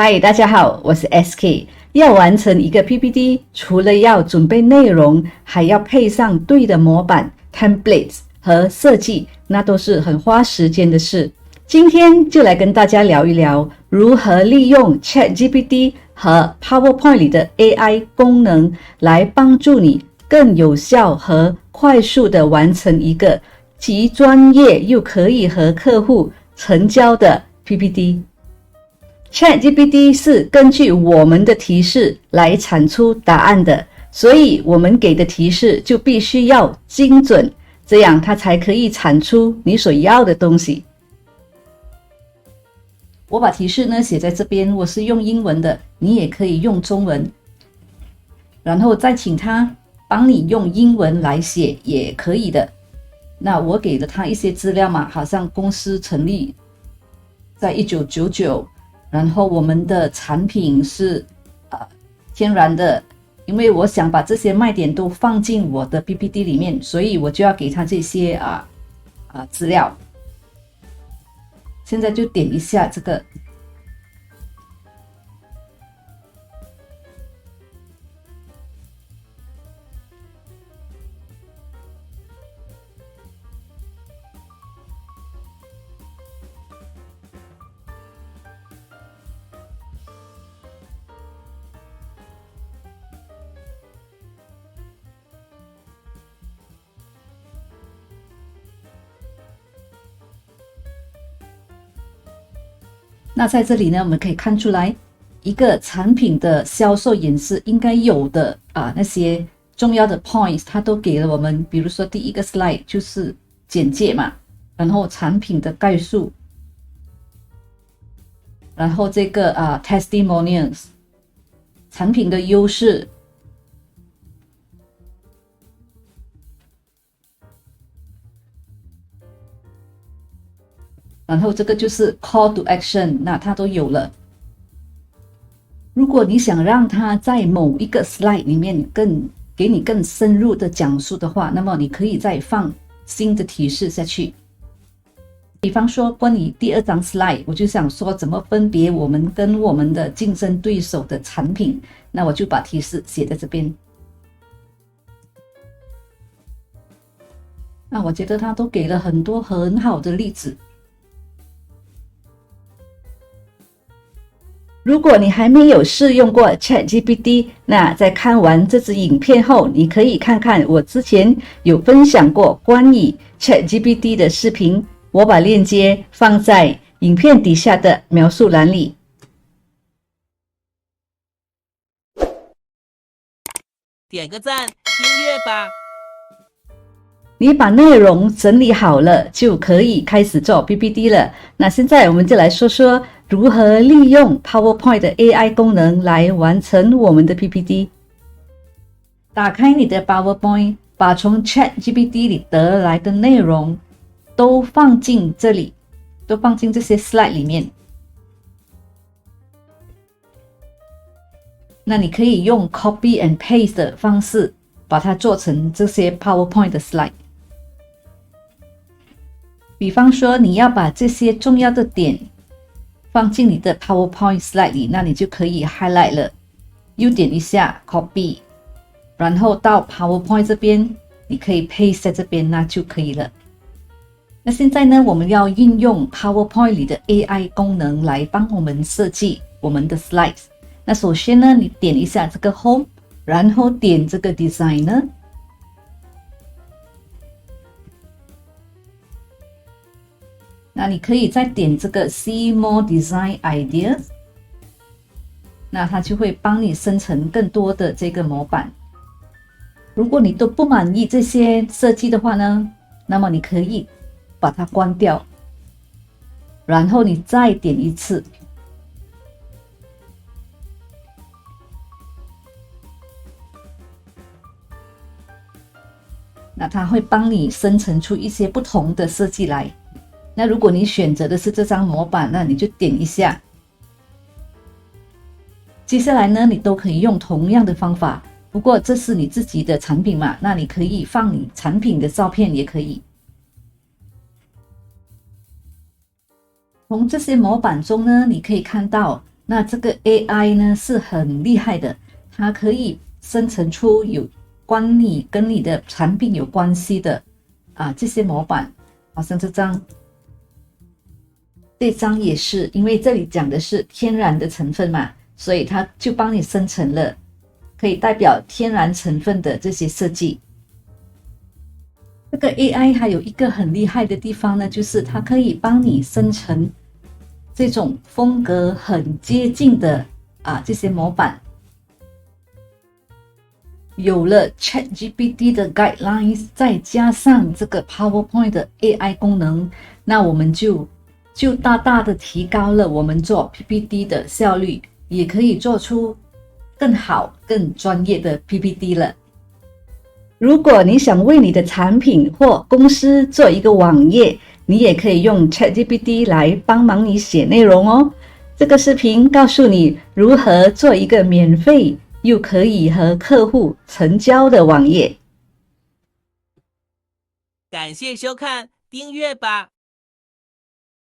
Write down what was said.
嗨，大家好，我是 SK。要完成一个 PPT， 除了要准备内容，还要配上对的模板、templates 和设计，那都是很花时间的事。今天就来跟大家聊一聊，如何利用 ChatGPT 和 PowerPoint 里的 AI 功能，来帮助你更有效和快速的完成一个既专业又可以和客户成交的 PPT。ChatGPT 是根据我们的提示来产出答案的，所以我们给的提示就必须要精准，这样它才可以产出你所要的东西。我把提示呢写在这边，我是用英文的，你也可以用中文，然后再请他帮你用英文来写也可以的。那我给了他一些资料嘛，好像公司成立在1999，然后我们的产品是天然的，因为我想把这些卖点都放进我的 PPT 里面，所以我就要给他这些资料。现在就点一下这个。那在这里呢，我们可以看出来一个产品的销售演示应该有的那些重要的 points， 它都给了我们。比如说第一个 slide 就是简介嘛，然后产品的概述，然后这个testimonials， 产品的优势，然后这个就是 call to action， 那它都有了。如果你想让它在某一个 slide 里面给你更深入的讲述的话，那么你可以再放新的提示下去。比方说关于第二张 slide， 我就想说怎么分别我们跟我们的竞争对手的产品，那我就把提示写在这边。那我觉得它都给了很多很好的例子。如果你还没有试用过 ChatGPT， 那在看完这支影片后，你可以看看我之前有分享过关于 ChatGPT 的视频，我把链接放在影片底下的描述栏里。点个赞，订阅吧。你把内容整理好了，就可以开始做 PPT 了。那现在我们就来说说如何利用 PowerPoint 的 AI 功能来完成我们的 PPT。打开你的 PowerPoint， 把从 ChatGPT 里得来的内容都放进这里，都放进这些 slide 里面。那你可以用 copy and paste 的方式把它做成这些 PowerPoint 的 slide。比方说你要把这些重要的点放进你的 PowerPoint slide 里，那你就可以 highlight 了，右点一下 copy， 然后到 PowerPoint 这边你可以 paste 在这边，那就可以了。那现在呢，我们要运用 PowerPoint 里的 AI 功能来帮我们设计我们的 slides。那首先呢，你点一下这个 home， 然后点这个 designer，那你可以再点这个 See More Design Ideas， 那它就会帮你生成更多的这个模板。如果你都不满意这些设计的话呢，那么你可以把它关掉，然后你再点一次。那它会帮你生成出一些不同的设计来。那如果你选择的是这张模板，那你就点一下。接下来呢，你都可以用同样的方法，不过这是你自己的产品嘛，那你可以放你产品的照片也可以。从这些模板中呢，你可以看到那这个 AI 呢是很厉害的，它可以生成出有关你跟你的产品有关系的这些模板，好像这张也是，因为这里讲的是天然的成分嘛，所以它就帮你生成了可以代表天然成分的这些设计。这个 AI 还有一个很厉害的地方呢，就是它可以帮你生成这种风格很接近的这些模板。有了 ChatGPT 的 guidelines， 再加上这个 PowerPoint 的 AI 功能，那我们就大大的提高了我们做 PPT 的效率，也可以做出更好更专业的 PPT 了。如果你想为你的产品或公司做一个网页，你也可以用 ChatGPT 来帮忙你写内容哦。这个视频告诉你如何做一个免费又可以和客户成交的网页。感谢收看，订阅吧。